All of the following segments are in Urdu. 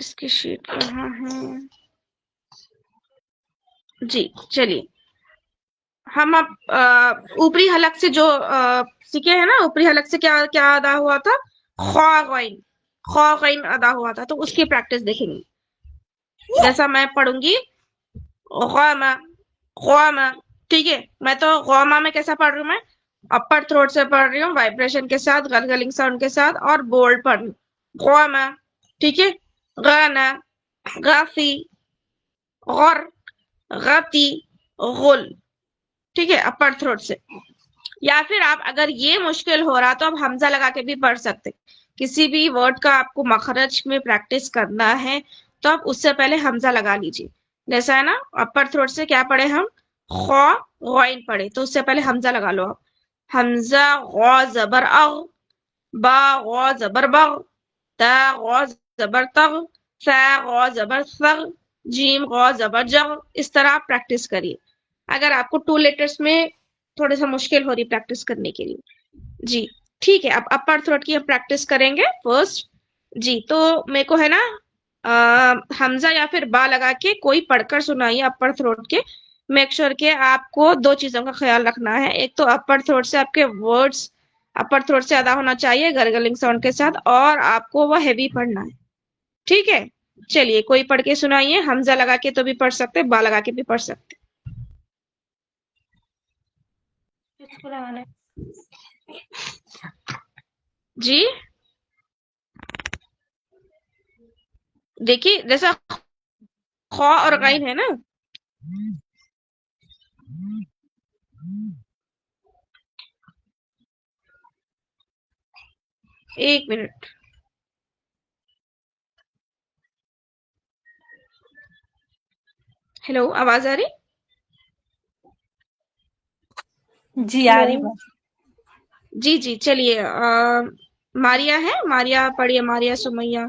اس کی شیٹ کہاں ہے؟ جی چلیے ہم اب اوپری حلق سے جو سیکھے ہیں نا، اوپری حلق سے کیا کیا ادا ہوا تھا؟ خوا غین، خوا غین ادا ہوا تھا، تو اس کی پریکٹس دیکھیں گے. جیسا میں پڑھوں گی غوامہ، غوامہ، ٹھیک ہے. میں تو غوامہ میں کیسا پڑھ رہی ہوں؟ میں اپر تھروٹ سے پڑھ رہی ہوں، وائبریشن کے ساتھ، گلگلنگ ساؤنڈ کے ساتھ، اور بولڈ پڑھ رہی ہوں. غوامہ، ٹھیک ہے. غانا، غافی، غر، غتی، غل، ٹھیک ہے، اپر تھروٹ سے. یا پھر آپ اگر یہ مشکل ہو رہا تو آپ حمزہ لگا کے بھی پڑھ سکتے. کسی بھی ورڈ کا آپ کو مخرج میں پریکٹس کرنا ہے تو آپ اس سے پہلے حمزہ لگا لیجیے. جیسا ہے نا، اپر تھروٹ سے کیا پڑھے ہم؟ خو غین پڑھے، تو اس سے پہلے حمزہ لگا لو آپ. حمزہ غو زبر اغ، با غو زبر بغ، تا غو زبر تغ، سا غو زبر ثغ، جیم غو زبر جغ. اس طرح آپ پریکٹس کریے اگر آپ کو 2 لیٹرز میں تھوڑا سا مشکل ہو رہی پریکٹس کرنے کے لیے. جی ٹھیک ہے، اب اپر تھروٹ کی ہم پریکٹس کریں گے فرسٹ. جی تو میرے کو ہے نا حمزہ یا پھر با لگا کے کوئی پڑھ کر سنائیے اپر تھروٹ کے. میک شور کہ آپ کو 2 چیزوں کا خیال رکھنا ہے. ایک تو اپر تھروٹ سے آپ کے ورڈز اپر تھروٹ سے ادا ہونا چاہیے گرگلنگ ساؤنڈ کے ساتھ، اور آپ کو وہ ہیوی پڑھنا ہے. ٹھیک ہے، چلیے کوئی پڑھ کے سنائیے. حمزہ لگا کے تو بھی پڑھ سکتے، با لگا کے بھی پڑھ سکتے. جی دیکھیے جیسا خوا اور غین ہے نا، ایک منٹ. ہیلو، آواز آ رہی؟ جی آ ہیلو، رہی بات. جی جی چلیے. ماریا ہے، ماریا پڑھیے، ماریا سمیہ.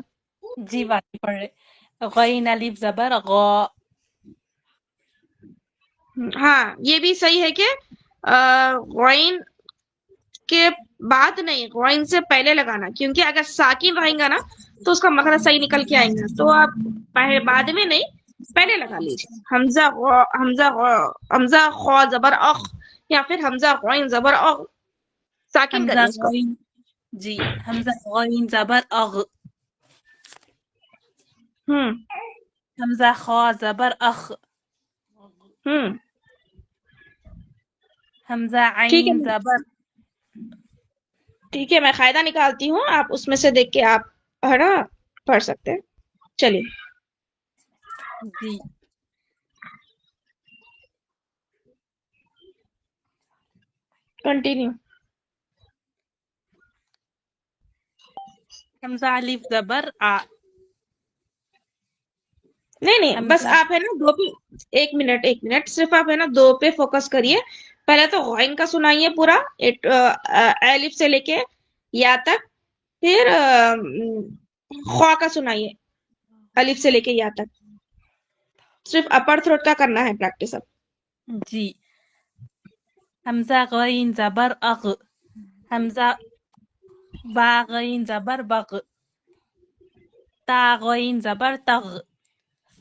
جی واقعی پڑھ رہے. غین الف زبر غا. ہاں یہ بھی صحیح ہے کہ غین کے بعد نہیں، غین سے پہلے لگانا، کیونکہ اگر ساکن رہیں گا نا تو اس کا مخرج صحیح نکل کے آئیں گا. تو آپ بعد میں نہیں، پہلے لگا لیجیے. حمزہ غو، حمزہ غو، حمزہ خو زبر اخ، یا پھر حمزہ غین زبر اغ، ساکن حمزہ کریے اس کو. غین، جی حمزہ غین زبر اغ. ہوں حمزہ خا زبر اخ. ہوں حمزہ ٹھیک عین ہے، زبر. ٹھیک ہے میں قاعدہ نکالتی ہوں، آپ اس میں سے دیکھ کے آپ ہے نا پڑھ سکتے ہیں. چلیے جی کنٹینیو. حمزہ الف زبر آ. نہیں بس حمزہ آپ ہے نا 2 پہ، ایک منٹ صرف آپ ہے نا 2 پہ فوکس کریے. پہلے تو غین کا سنائیے پورا الف سے لے کے یا تک، پھر خوا کا سنائیے الف سے لے کے یا تک. صرف اپر تھروٹ کا کرنا ہے پریکٹس اب. جی حمزہ غین زبر اغ. حمزہ با غین زبر بغ. تا غین زبر تغ.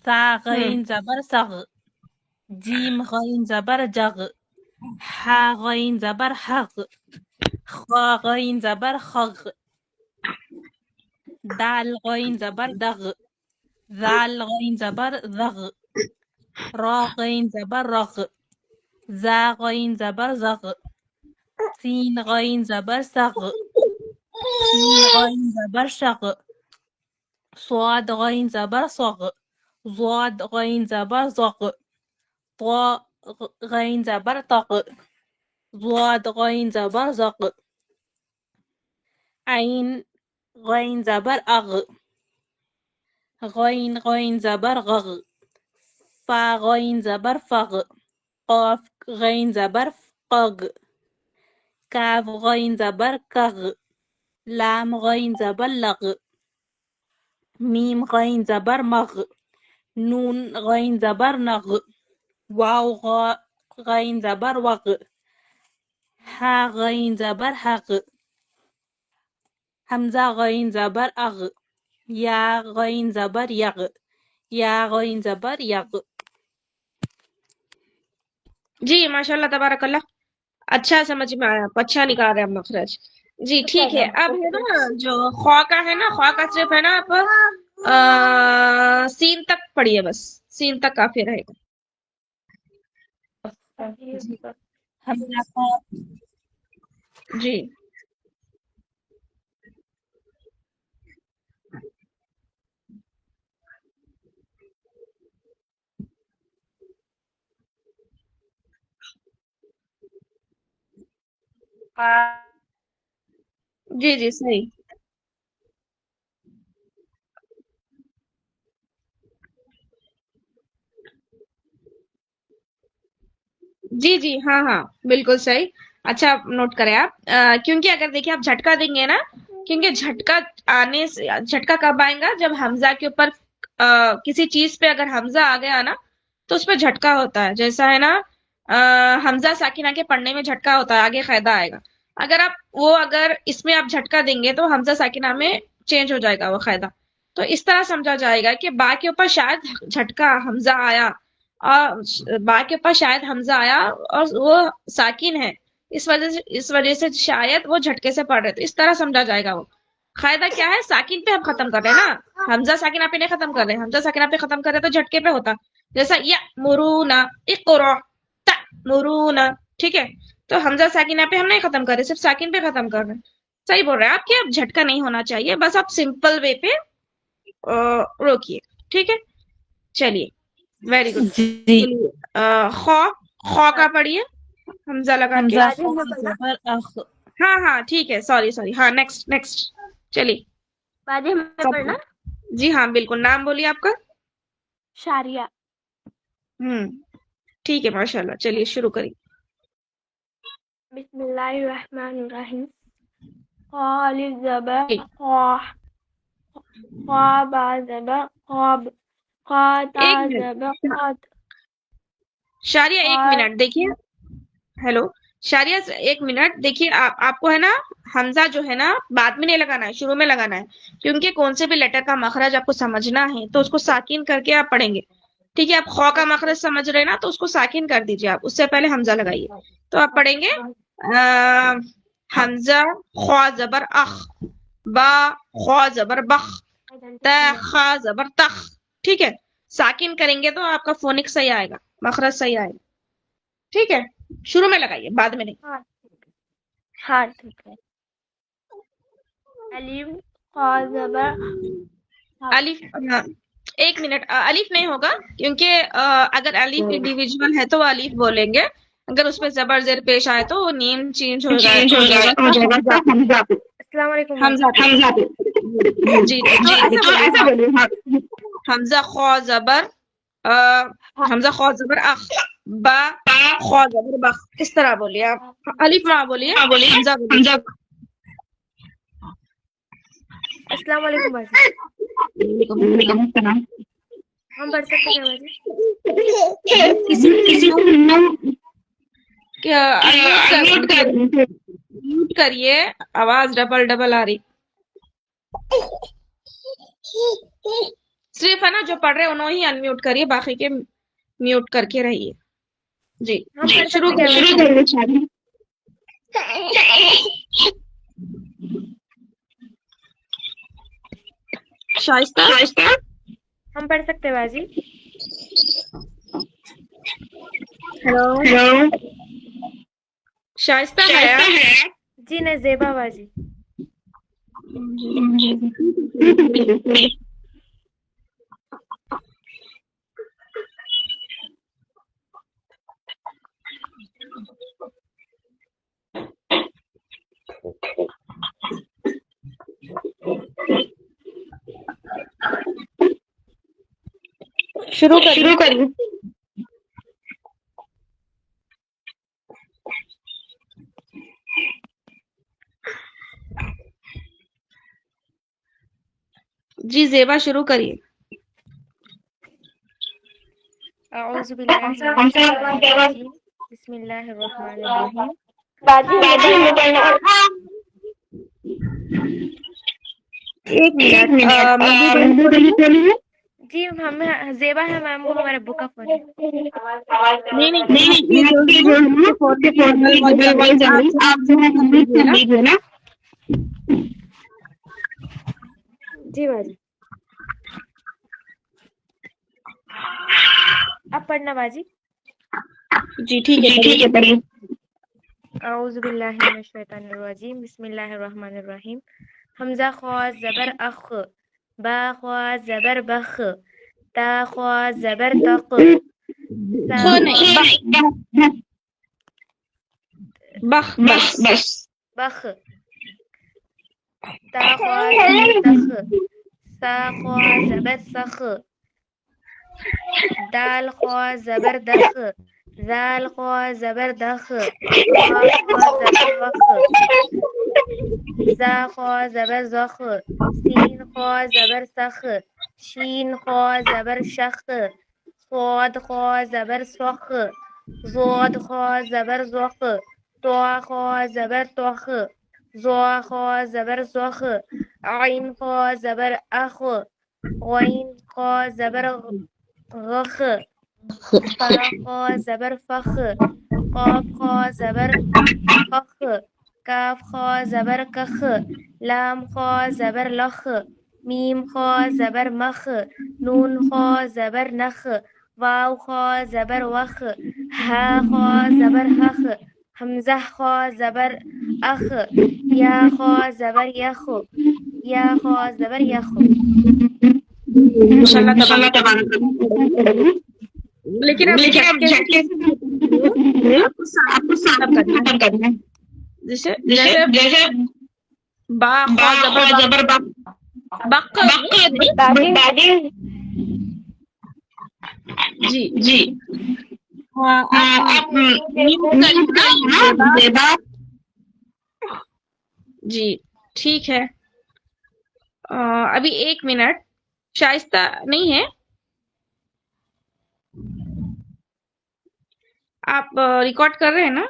سا غین زبر سغ. جیم غین زبر جغ. حا غین زبر حغ. خا غین زبر خغ. دال غین زبر دغ. ذال غین زبر ذغ. را غین زبر رغ. زا غین زبر زغ. سین غین زبر سغ. شین غین زبر شغ. صاد غین زبر صغ. ضاد غین زبر ضغ. طا غین زبر طغ. ضاد غین زبر زغ. عین غین زبر اغ. غین غین زبر غغ. فا غین زبر فغ. قاف غین زبر قغ. کاف غین زبر کغ. لام غین زبر لغ. میم غین زبر مغ. نون غین زبر نغ. واو غین زبر وغ. حا غین زبر حغ. حمزہ غین زبر اغ. یا غین زبر یغ، یا غین زبر یغ. جی ماشاء اللہ تبارک اللہ، اچھا سمجھ میں آیا آپ کو، اچھا نکال رہے ہیں ہم مخرج. جی ٹھیک ہے. اب ہے نا جو خوا کا ہے نا، خوا کا صرف ہے نا آپ سین تک پڑھیے، بس سین تک کافی رہے گا. جی حمزہ قاف، جی جی جی صحیح. جی جی ہاں ہاں بالکل صحیح. اچھا نوٹ کریں آپ، کیونکہ اگر دیکھیں آپ جھٹکا دیں گے نا، کیونکہ جھٹکا آنے سے، جھٹکا کب آئے گا جب حمزہ کے اوپر کسی چیز پہ اگر حمزہ آ گیا نا تو اس پہ جھٹکا ہوتا ہے. جیسا ہے نا حمزہ ساکنہ کے پڑھنے میں جھٹکا ہوتا ہے، آگے قاعدہ آئے گا. اگر آپ وہ اگر اس میں آپ جھٹکا دیں گے تو حمزہ ساکنہ میں چینج ہو جائے گا وہ قاعدہ. تو اس طرح سمجھا جائے گا کہ با کے اوپر شاید جھٹکا حمزہ آیا، اور با کے اوپر شاید حمزہ آیا اور وہ ساکن ہے، اس وجہ سے شاید وہ جھٹکے سے پڑھ رہے. تو اس طرح سمجھا جائے گا. وہ قاعدہ کیا ہے، ساکن پہ ہم ختم کر رہے ہیں نا، حمزہ ساکنہ پہ نہیں ختم کر رہے. حمزہ ساکنہ پہ ختم کر رہے تو جھٹکے پہ ہوتا. جیسا یا مرونا اقرا مرونا، ٹھیک ہے. تو حمزہ ساکنہ پہ ہم نہیں ختم کر رہے، صرف ساکن پہ ختم کر رہے ہیں. صحیح بول رہے ہیں آپ کہ اب جھٹکا نہیں ہونا چاہیے، بس آپ سمپل وے پہ روکیے. ٹھیک ہے چلیے، ویری گڈ. جی خو، خو کا پڑھیے حمزہ لگا کے. حمزہ قاف زبر اخ، ہاں ہاں ٹھیک ہے، سوری سوری. ہاں نیکسٹ نیکسٹ چلیے. باجی ہمیں پڑھنا. جی ہاں بالکل. نام بولیے آپ کا. شاریہ. ٹھیک ہے ماشاء اللہ. چلیے شروع کریے. بسم اللہ الرحمن الرحیم. قالب زبر ٹھیک. قاح، خواب زبر خواب، قاتا ایک منٹ زبر قات، شاریہ، ایک منٹ دیکھیے. ہیلو شاریہ، ایک منٹ دیکھیے. آپ کو ہے نا حمزہ جو ہے نا بعد میں نہیں لگانا ہے، شروع میں لگانا ہے. کیونکہ کون سے بھی لیٹر کا مخرج آپ کو سمجھنا ہے تو اس کو ساکن کر کے آپ پڑھیں گے. ٹھیک ہے. آپ خو کا مخرج سمجھ رہے نا تو اس کو ساکن کر دیجیے آپ، اس سے پہلے حمزہ لگائیے. تو آپ پڑھیں گے حمزہ خوا زبر اخ، با خوا زبر بخ، تا خا زبر تخ. ٹھیک ہے. ساکن کریں گے تو آپ کا فونک صحیح آئے گا، مخرج صحیح آئے گا. ٹھیک ہے. شروع میں لگائیے، بعد میں نہیں. ہاں ٹھیک ہے. الف خا زبر الف، ایک منٹ. الف نہیں ہوگا کیونکہ اگر الف انڈیویجول ہے تو وہ الف بولیں گے. اگر اس پہ زبر زیر پیش آئے تو وہ نیم چینج ہو جائے گا حمزہ پہ. السلام علیکم باجی. حمزہ پہ. جی جی تو ایسا بولیے. حمزہ خوا زبر حمزہ خوا زبر اخ، با خوا زبر بخ. اس طرح بولیے آپ. الف ماں بولیے، حمزہ بولیے. السلام علیکم باجی. وعلیکم السلام. ہم پڑھ سکتے ہیں باجی؟ میوٹ کریے، آواز ڈبل ڈبل آ رہی. صرف ہے نا جو پڑھ رہے انہوں ہی انمیوٹ کریے، باقی کے میوٹ کر کے رہیے. جی شروع کریے. شائستہ ہم پڑھ سکتے ہیں باجی؟ ہیلو شائستہ ہے. جی نہیں، زیبا باجی. شروع کریے. جی زیبا شروع کریے. اعوذ باللہ من الشیطان الرجیم. بسم اللہ الرحمن الرحیم. باجی ہمیں پڑھنا. ایک منٹ مندو بھائی بولیے. جی ہم زیبا ہے میم، وہ ہمارے ابو کا فون ہے. نہیں آپ کی جو ہے نا کہ فون میں ڈبل وائس آ رہی ہے، آپ جو ہے میوٹ کر لیجیے نا. جی باجی اب پڑھنا باجی. جی ٹھیک ہے پڑھیے. اعوذ باللہ من الشیطان الرجیم، بسم اللہ الرحمن الرحیم. حمزہ خوا زبر اخ، با خوا زبر بخ، تا خوا زبر تق، سا خو خوا نہیں، بخ بس. بخ، تا خوا زبر تخ، سا خوا زبر سخ، دال خوا زبر دخ، ذال خوا زبر دخ، خا خوا زبر وخ، زا خوا زبر زخ، سین خوا زبر سخ، شین خوا زبر شخ، صاد خوا زبر سخ، ضاد خوا زبر زخ، طا خوا زبر طخ، ظا خوا زبر زخ، عین خوا زبر اخ، غین خوا زبر غخ، فا خوا زبر فخ، قاف خوا زبر خخ، کاف خوا زبر کخ، لام خوا زبر لخ، میم خوا زبر مخ، نون خوا زبر نخ، واو خوا زبر وخ، ہا خوا زبر ہخ، حمزہ خوا زبر اخ، یا خوا زبر یخ، یا خوا زبر یخ. ماشاء اللہ تبارک اللہ. لیکن اب جھٹکے سے آپ کو ساتھ کرنا ہے. جیسے با خوا زبر بق نہیں. جی آپ میوٹ کریے نا زیبا. جی ٹھیک ہے. ابھی ایک منٹ. شائستہ نہیں ہے؟ آپ ریکارڈ کر رہے ہیں نا؟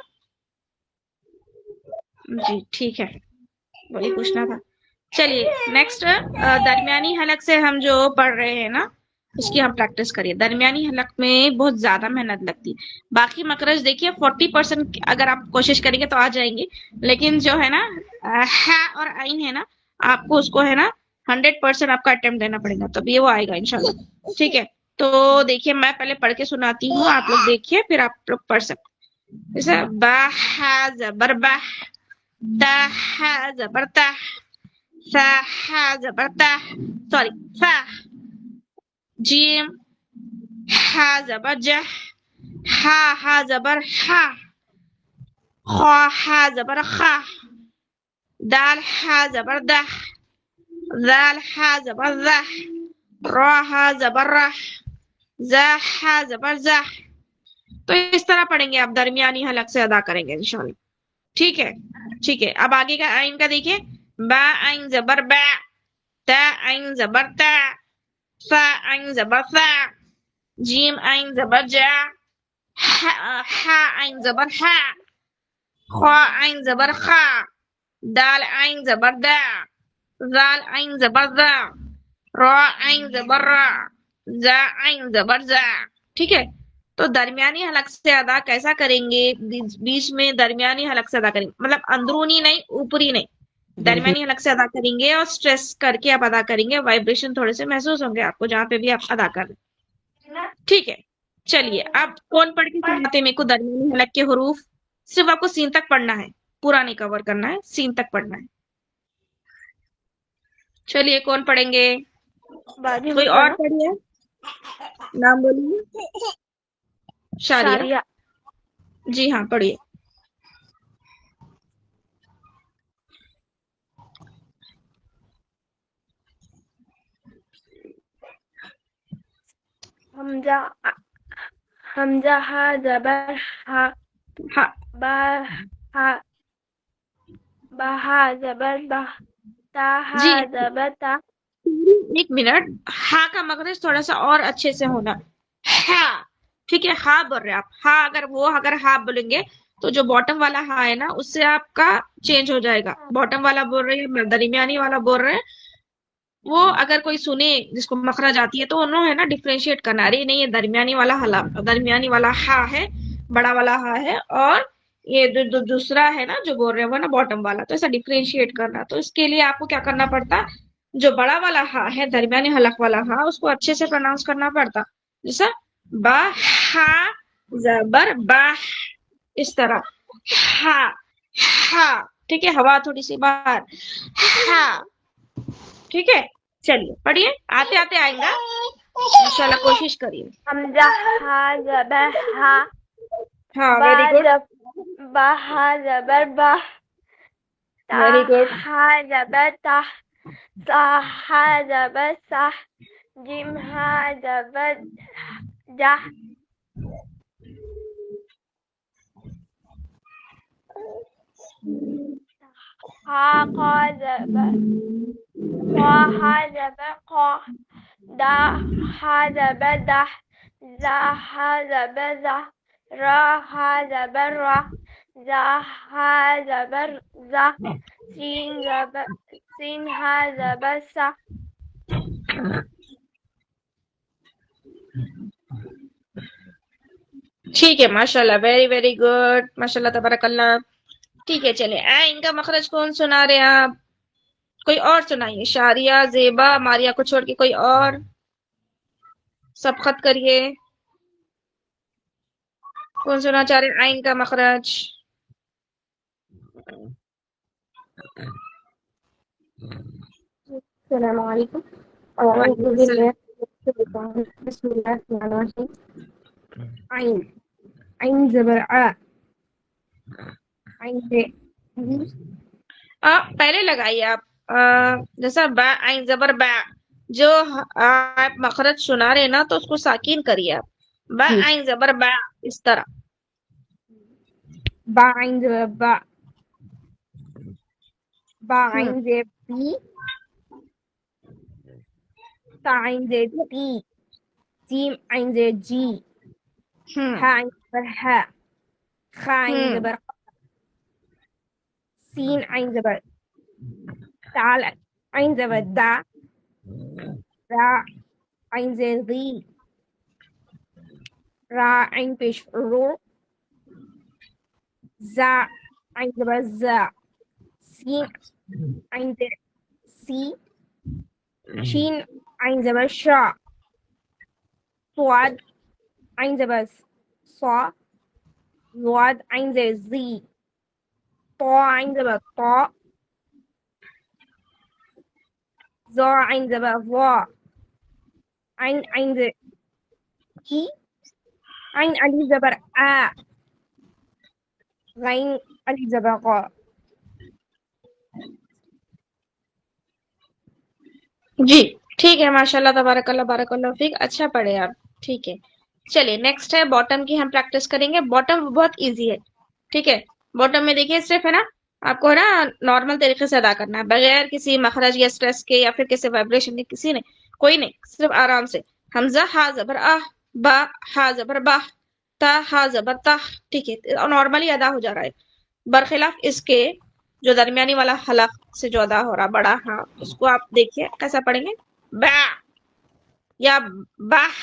جی ٹھیک ہے، وہی پوچھنا تھا. چلیے نیکسٹ، درمیانی حلق سے ہم جو پڑھ رہے ہیں نا اس کی ہم پریکٹس کریے. درمیانی حلق میں بہت زیادہ محنت لگتی. باقی مخرج دیکھیے 40% اگر آپ کوشش کریں گے تو آ جائیں گے، لیکن جو ہے نا ہا اور عین ہے نا، آپ کو اس کو ہے نا 100% آپ کا اٹیمپٹ دینا پڑے گا، تب یہ وہ آئے گا انشاءاللہ. ٹھیک ہے، تو دیکھیے میں پہلے پڑھ کے سناتی ہوں، آپ لوگ دیکھیے پھر آپ لوگ پڑھ سکتے. جیسے با ہا زبر بہ، تا ہا زبر تہ، سا ہا زبر تہ، سوری سا، جیم ہا زبر جہ، ہا زبر ہا، خا ہا زبر خا، دال ہا زبر دہ، ذال ہا زبر ذہ، را ہا زبر رہ، زا ہا زبر زہ. تو اس طرح پڑھیں گے آپ، درمیانی حلق سے ادا کریں گے انشاءاللہ. ٹھیک ہے ٹھیک ہے. اب آگے کا عین کا دیکھیے. با عین زبر با، تا عین زبر تا، سا عین زبر سا، جیم عین زبر جا، ہا عین زبر ہا، خا عین زبر خا، دال عین زبر دا، ذال عین زبر ذا، را عین زبر را، زا عین زبر زا. ٹھیک ہے، تو درمیانی حلق سے ادا کیسا کریں گے؟ بیچ میں درمیانی حلق سے ادا کریں گے، مطلب اندرونی نہیں اوپری نہیں، درمیانی حلق سے ادا کریں گے اور سٹریس کر کے آپ ادا کریں گے. وائبریشن تھوڑے سے محسوس ہوں گے آپ کو جہاں پہ بھی آپ ادا کر رہے ہیں. ٹھیک ہے چلیے. اب کون پڑھ کے سناتے میرے کو درمیانی حلق کے حروف؟ صرف آپ کو سین تک پڑھنا ہے، پورا نہیں کور کرنا ہے، سین تک پڑھنا ہے. چلیے کون پڑھیں گے؟ باجی کوئی میں اور پڑھوں؟ پڑھیے، نام بولیے. شاریہ. جی ہاں پڑھیے. حمزہ ہا زبر ہا، ہاں با ہا، با ہا زبر با، تا ہا جی زبر تا. ایک منٹ. ہا کا مخرج تھوڑا سا اور اچھے سے ہونا. ہا ٹھیک ہے، ہا بول رہے آپ. ہا اگر ہا بولیں گے تو جو باٹم والا ہا ہے نا اس سے آپ کا چینج ہو جائے گا. باٹم والا بول رہے ہیں، درمیانی والا بول رہے ہیں، وہ اگر کوئی سنے جس کو مخرج آتی ہے تو انہوں ہے نا ڈفرینشیٹ کرنا، ارے نہیں یہ درمیانی والا درمیانی والا ہا ہے، بڑا والا ہا ہے، اور یہ دوسرا ہے نا جو بول رہے ہیں وہ نا باٹم والا، تو ایسا ڈفرینشیٹ کرنا. تو اس کے لیے آپ کو کیا کرنا پڑتا، جو بڑا والا ہا ہے درمیانی حلق والا ہا اس کو اچھے سے پروناؤنس کرنا پڑتا، جیسا با ہا زبر با، اس طرح ہا ہا. ٹھیک ہے، ہوا تھوڑی سی باہر، ہا. ٹھیک ہے، چلیے پڑھیے، آتے آتے آئیں گا انشاءاللہ، کوشش کریے. حمزہ ہا زبر ہا، ہاں با ویری گڈ، با ہا زبر با، تا ویری گڈ. ہا زبر تا، سا ہا زبر سا، جیم ہا زبر جا، ہا قا زبر قا ہا زبر قا، دا ہا زبر دا، زا ہا زبر زا، را ہا زبر را، زا ہا زبر زا، سین ہا زبر سا. ٹھیک ہے، ماشاء اللہ، ویری ویری گڈ، ماشاء اللہ تبارک اللہ. ٹھیک ہے، چلے آئیں کا مخرج کون سنا رہے ہیں آپ؟ کوئی اور سنائیے، شاریہ، زیبا، ماریا کو چھوڑ کے کوئی اور سب خط کریے. کون سنا چاہ رہے آئین کا مخرج؟ السلام علیکم. وعلیکم السلام. بسم اللہ الرحمن الرحیم. عین، عین زبر آ، عین سے پہلے لگائیے آپ، جیسا با عین زبر با، جو آپ مخرج سنا رہے نا تو اس کو ساکین کریے آپ، با عین زبر با، اس طرح. با عین زبر با، با عین زبر بی، تا عین زبر تی، جیم عین زبر جی، ہا عین زبر ہا، خا عین زبر خا، سین عین زبر دال، عین زبر دا، را عین زبر ری، را عین پیش رو، زا عین زبر زا، سین عین زبر سی، شین عین زبر شا، صاد عین زبر صا، ضاد عین زبر زی، طا عین زبر طا، ظا عین زبر ظا، عین عین زبر کی، عین علی زبر آ، غین علی زبر غا. جی ٹھیک ہے، ماشاء اللہ تبارک اللہ، بارک اللہ فیک، اچھا پڑھے آپ. ٹھیک ہے، چلیے نیکسٹ ہے باٹم کی، ہم پریکٹس کریں گے. باٹم بہت ایزی ہے. ٹھیک ہے، باٹم میں دیکھیے صرف ہے نا آپ کو ہے نا نارمل طریقے سے ادا کرنا ہے، بغیر کسی مخرج یا اسٹریس کے یا پھر کسی وائبریشن کے، کسی نے کوئی نہیں، صرف آرام سے. حمزہ ہا زبر آ، با ہا زبر با، تا ہا زبر تا. ٹھیک ہے، نارملی ادا ہو جا رہا ہے، برخلاف اس کے جو درمیانی والا حلق سے جو ادا ہو رہا بڑا ہاں، اس کو آپ دیکھیے کیسا پڑھیں گے، با یا باہ،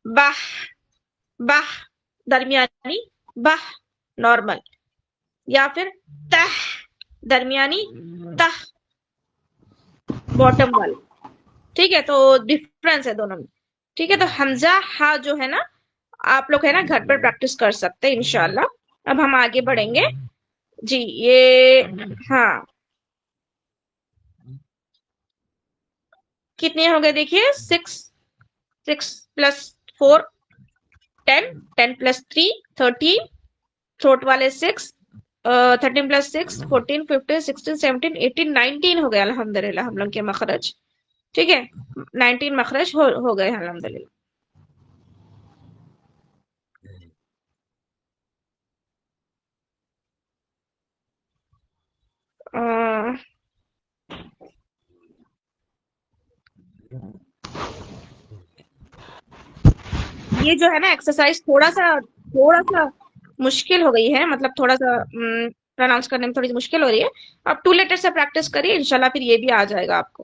باہ باہ درمیانی، باہ نارمل، یا پھر تہ درمیانی، تہ باٹم والا. ٹھیک ہے، تو ڈفرنس ہے دونوں میں. ٹھیک ہے، تو حمزہ ہا جو ہے نا آپ لوگ ہے نا گھر پر پریکٹس کر سکتے ہیں انشاءاللہ. اب ہم آگے بڑھیں گے. جی یہ ہاں کتنے ہو گئے دیکھیے، 6 پلس 4 10 10 پلس 3 13 تھروٹ والے 6 13 پلس 6 14 15 16 17 18 19 ہو گئے الحمدللہ ہم لوگ کے مخرج. ٹھیک ہے، 19 مخرج ہو گئے الحمدللہ. یہ جو ہے نا ایکسرسائز تھوڑا سا مشکل ہو گئی ہے، مطلب تھوڑا سا پروناؤنس کرنے میں تھوڑی سی مشکل ہو رہی ہے. اب 2 لیٹر سے پریکٹس کریے انشاءاللہ، پھر یہ بھی آ جائے گا آپ کو.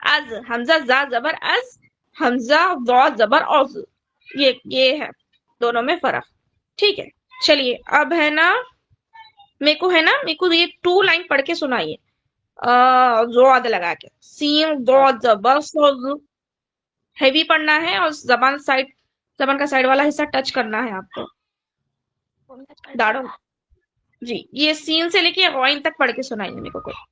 از حمزہ زا زبر از حمزہ ضاد زبر اوز یہ ہے دونوں میں فرق ٹھیک ہے چلیے اب ہے نا میرے کو یہ 2 لائن پڑھ کے سنائیے ضاد لگا کے سین ضاد زبر سوز ہیوی پڑھنا ہے اور زبان کا سائڈ والا حصہ ٹچ کرنا ہے آپ کو داڑھوں جی یہ سین سے لے کے غائن تک پڑھ کے سنائیے میرے کو کوئی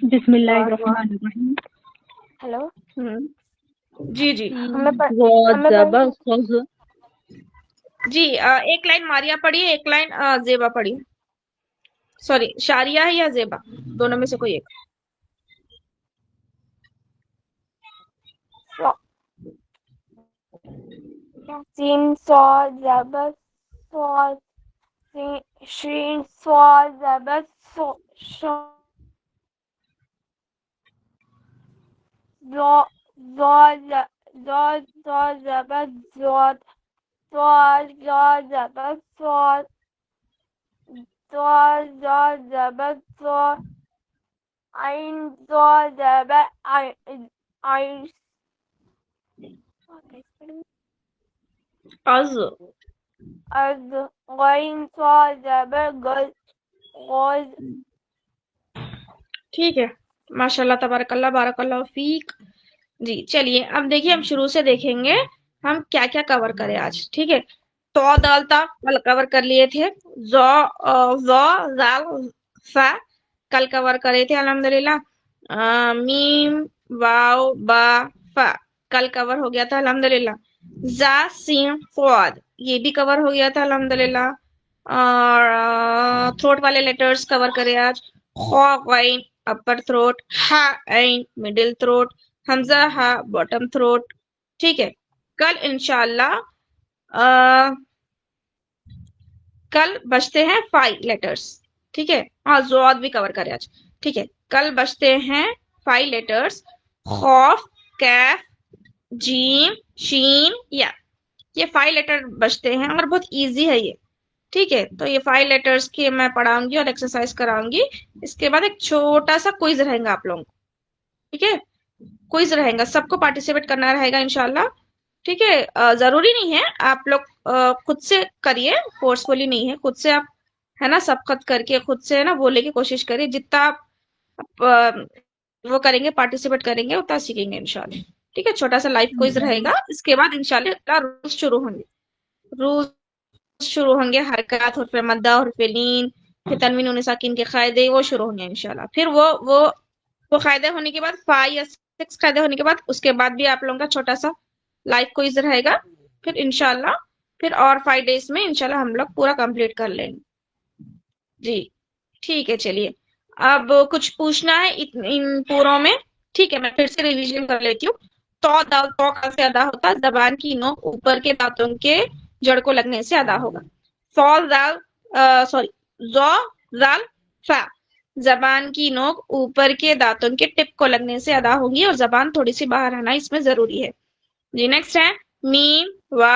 بسم اللہ الرحمن الرحیم ہیلو جی جی ضاد زبر خز جی ایک لائن ماریا پڑھیے ایک لائن زیبا پڑھیے سوری شاریہ ہے یا زیبا دونوں میں سے کوئی ایک سین صاد زبر صاد شین صاد زبر ضاد زبر ضاد زبر ضاد زبر ضاد عین زبر عین از از غین زبر غز ٹھیک ہے ماشاء اللہ تبارک اللہ بارک اللہ فیک جی چلیے اب دیکھیے ہم شروع سے دیکھیں گے ہم کیا کیا کور کرے آج ٹھیک ہے تو دالتا کل کور کر لیے تھے زال فا کل کور کرے تھے الحمدللہ میم واو با فا کل کور ہو گیا تھا الحمدللہ زا سین فواد یہ بھی کور ہو گیا تھا الحمدللہ اور تھروٹ والے لیٹرز کور کرے آج خوا غین اپر تھروٹ ہا عین مڈل تھروٹ حمزہ ہا باٹم تھروٹ ٹھیک ہے کل انشاءاللہ کل بچتے ہیں 5 لیٹرز ٹھیک ہے ہاں زواد بھی کور کرے آج ٹھیک ہے کل بچتے ہیں 5 لیٹرز خوف کیف جیم شین یا یہ 5 لیٹر بچتے ہیں اور بہت ایزی ہے یہ ٹھیک ہے تو یہ 5 لیٹرز کی میں پڑھاؤں گی اور ایکسرسائز کراؤں گی اس کے بعد ایک چھوٹا سا کوئز رہے گا آپ لوگوں کو ٹھیک ہے کوئز رہے گا سب کو پارٹیسپیٹ کرنا رہے گا انشاءاللہ ٹھیک ہے ضروری نہیں ہے آپ لوگ خود سے کریے فورسفلی نہیں ہے خود سے آپ ہے نا سبقت کر کے خود سے ہے نا بولنے کی کوشش کریے جتنا آپ وہ کریں گے پارٹیسپیٹ کریں گے اتنا سیکھیں گے انشاءاللہ ٹھیک ہے چھوٹا سا لائف کوئز رہے گا اس کے بعد انشاءاللہ رولز شروع ہوں گے حرکات حرف مدہ حرف لین پھر تنوین نون ساکن کے قاعدے وہ شروع ہوں گے انشاءاللہ پھر وہ قاعدے ہونے کے بعد 5 یا 6 قاعدے ہونے کے بعد اس کے بعد بھی آپ لوگوں کا چھوٹا سا لائف کوئز رہے گا پھر انشاءاللہ پھر اور 5 ڈیز میں انشاءاللہ ہم لوگ پورا کمپلیٹ کر لیں گے جی ٹھیک ہے چلیے اب کچھ پوچھنا ہے ان پوروں میں ٹھیک ہے میں پھر سے ریویژن کر لیتی ہوں تو کیسے ادا ہوتا ہے زبان کی نوک اوپر کے دانتوں کے جڑ کو لگنے سے ادا ہوگا زو زال فا زبان کی نوک اوپر کے دانتوں کے ٹپ کو لگنے سے ادا ہوگی اور زبان تھوڑی سی باہر آنا اس میں ضروری ہے جی نیکسٹ ہے میم وا